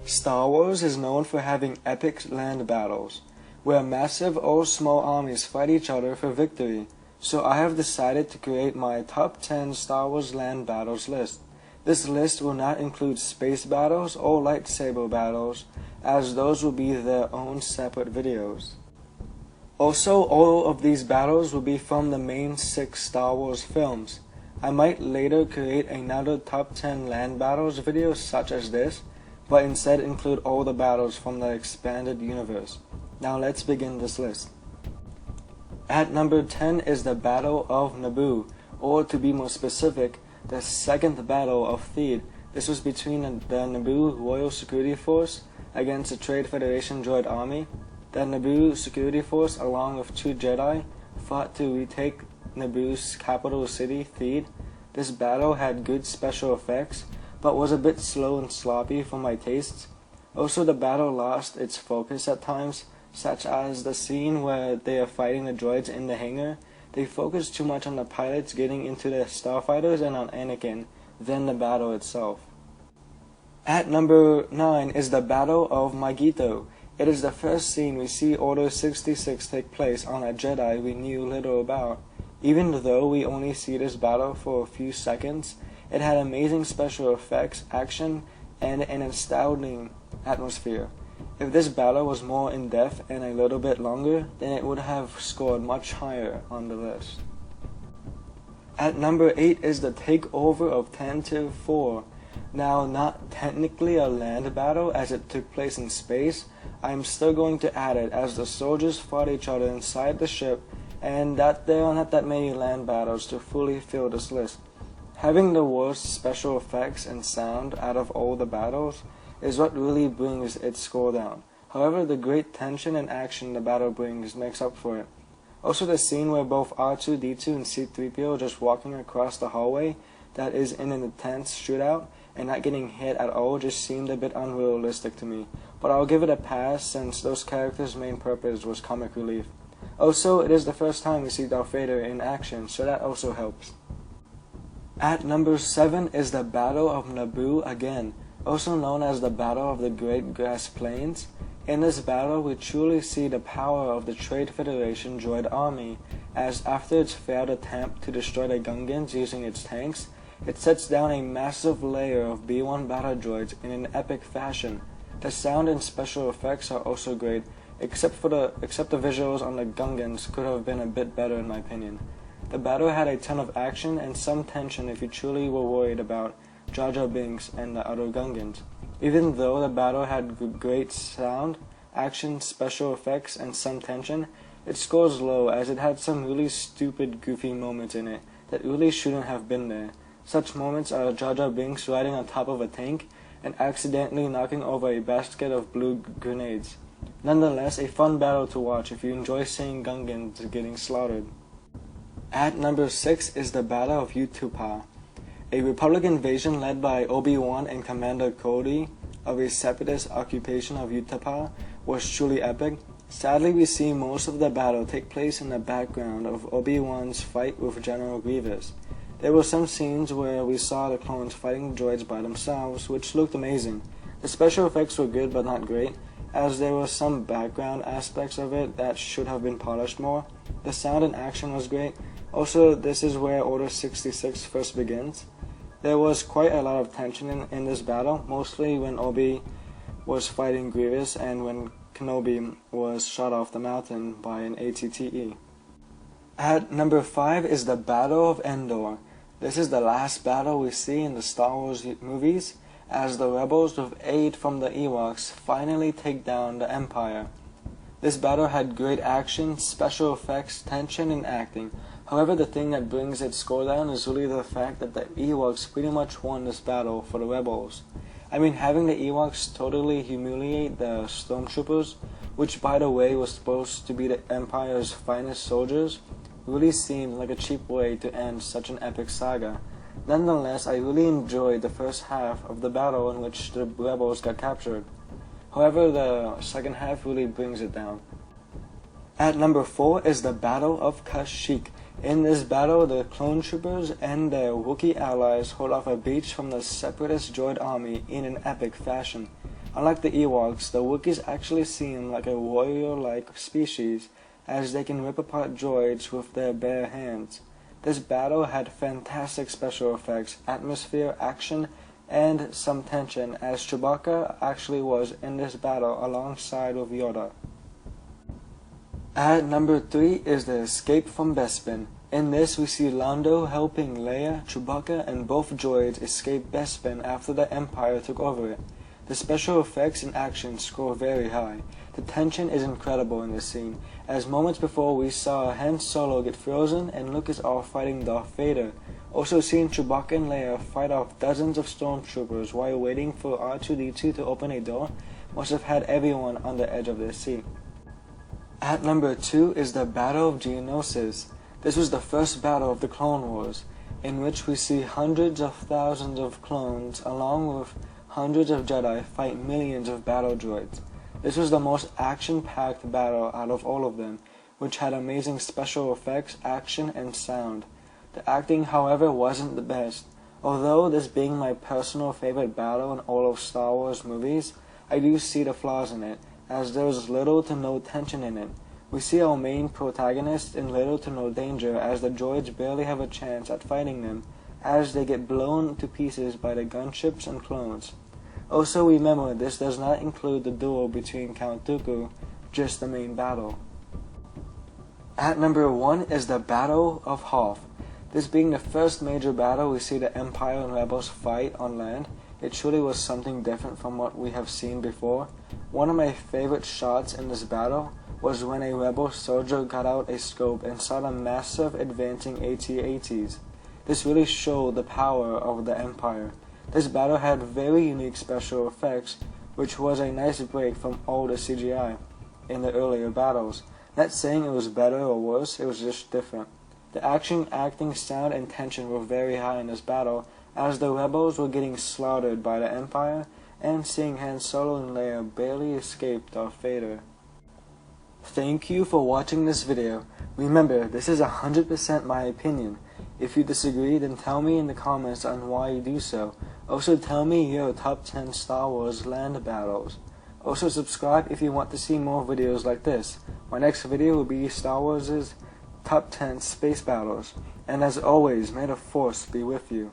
Star Wars is known for having epic land battles, where massive or small armies fight each other for victory, so I have decided to create my top 10 Star Wars land battles list. This list will not include space battles or lightsaber battles, as those will be their own separate videos. Also, all of these battles will be from the main 6 Star Wars films. I might later create another top 10 land battles video such as this, but instead include all the battles from the expanded universe. Now let's begin this list. At number 10 is the Battle of Naboo, or to be more specific, the second Battle of Theed. This was between the Naboo Royal Security Force against the Trade Federation droid army. The Naboo Security Force, along with 2 Jedi, fought to retake Naboo's capital city, Theed. This battle had good special effects, but was a bit slow and sloppy for my tastes. Also, the battle lost its focus at times, such as the scene where they are fighting the droids in the hangar. They focused too much on the pilots getting into the starfighters and on Anakin, than the battle itself. At number 9 is the Battle of Magneto. It is the first scene we see Order 66 take place on a Jedi we knew little about. Even though we only see this battle for a few seconds, it had amazing special effects, action, and an astounding atmosphere. If this battle was more in-depth and a little bit longer, then it would have scored much higher on the list. At number 8 is the takeover of Tantive 4. Now, not technically a land battle as it took place in space, I am still going to add it as the soldiers fought each other inside the ship, and that there are not that many land battles to fully fill this list. Having the worst special effects and sound out of all the battles is what really brings its score down. However, the great tension and action the battle brings makes up for it. Also, the scene where both R2-D2 and C-3PO are just walking across the hallway that is in an intense shootout and not getting hit at all just seemed a bit unrealistic to me, but I'll give it a pass since those characters' main purpose was comic relief. Also, it is the first time we see Darth Vader in action, so that also helps. At number 7 is the Battle of Naboo again, also known as the Battle of the Great Grass Plains. In this battle, we truly see the power of the Trade Federation droid army, as after its failed attempt to destroy the Gungans using its tanks, it sets down a massive layer of B-1 battle droids in an epic fashion. The sound and special effects are also great, except the visuals on the Gungans could have been a bit better in my opinion. The battle had a ton of action and some tension if you truly were worried about Jar Jar Binks and the other Gungans. Even though the battle had great sound, action, special effects, and some tension, it scores low as it had some really stupid, goofy moments in it that really shouldn't have been there. Such moments are Jar Jar Binks riding on top of a tank and accidentally knocking over a basket of blue grenades. Nonetheless, a fun battle to watch if you enjoy seeing Gungans getting slaughtered. At number 6 is the Battle of Utapau. A Republic invasion led by Obi-Wan and Commander Cody of a separatist occupation of Utapau was truly epic. Sadly, we see most of the battle take place in the background of Obi-Wan's fight with General Grievous. There were some scenes where we saw the clones fighting droids by themselves, which looked amazing. The special effects were good but not great, as there were some background aspects of it that should have been polished more. The sound and action was great. Also, this is where Order 66 first begins. There was quite a lot of tension in this battle, mostly when Obi was fighting Grievous and when Kenobi was shot off the mountain by an AT-TE. At number 5 is the Battle of Endor. This is the last battle we see in the Star Wars movies, as the rebels with aid from the Ewoks finally take down the Empire. This battle had great action, special effects, tension, and acting. However, the thing that brings its score down is really the fact that the Ewoks pretty much won this battle for the rebels. I mean, having the Ewoks totally humiliate the Stormtroopers, which by the way was supposed to be the Empire's finest soldiers, really seemed like a cheap way to end such an epic saga. Nonetheless, I really enjoyed the first half of the battle in which the rebels got captured. However, the second half really brings it down. At number 4 is the Battle of Kashyyyk. In this battle, the clone troopers and their Wookiee allies hold off a breach from the separatist droid army in an epic fashion. Unlike the Ewoks, the Wookiees actually seem like a warrior-like species, as they can rip apart droids with their bare hands. This battle had fantastic special effects, atmosphere, action, and some tension, as Chewbacca actually was in this battle alongside with Yoda. At number 3 is the escape from Bespin. In this, we see Lando helping Leia, Chewbacca, and both droids escape Bespin after the Empire took over it. The special effects and action score very high. The tension is incredible in this scene, as moments before we saw Han Solo get frozen and Luke is off fighting Darth Vader. Also seeing Chewbacca and Leia fight off dozens of stormtroopers while waiting for R2-D2 to open a door must have had everyone on the edge of their seat. At number 2 is the Battle of Geonosis. This was the first battle of the Clone Wars, in which we see hundreds of thousands of clones along with hundreds of Jedi fight millions of battle droids. This was the most action-packed battle out of all of them, which had amazing special effects, action, and sound. The acting, however, wasn't the best. Although this being my personal favorite battle in all of Star Wars movies, I do see the flaws in it, as there is little to no tension in it. We see our main protagonists in little to no danger, as the droids barely have a chance at fighting them, as they get blown to pieces by the gunships and clones. Also remember, this does not include the duel between Count Dooku, just the main battle. At number 1 is the Battle of Hoth. This being the first major battle we see the Empire and Rebels fight on land, it truly was something different from what we have seen before. One of my favorite shots in this battle was when a Rebel soldier got out a scope and saw the massive advancing AT-ATs. This really showed the power of the Empire. This battle had very unique special effects, which was a nice break from all the CGI in the earlier battles. Not saying it was better or worse, it was just different. The action, acting, sound, and tension were very high in this battle, as the Rebels were getting slaughtered by the Empire, and seeing Han Solo and Leia barely escape Darth Vader. Thank you for watching this video. Remember, this is 100% my opinion. If you disagree, then tell me in the comments on why you do so. Also tell me your top 10 Star Wars land battles. Also subscribe if you want to see more videos like this. My next video will be Star Wars' top 10 space battles. And as always, may the Force be with you.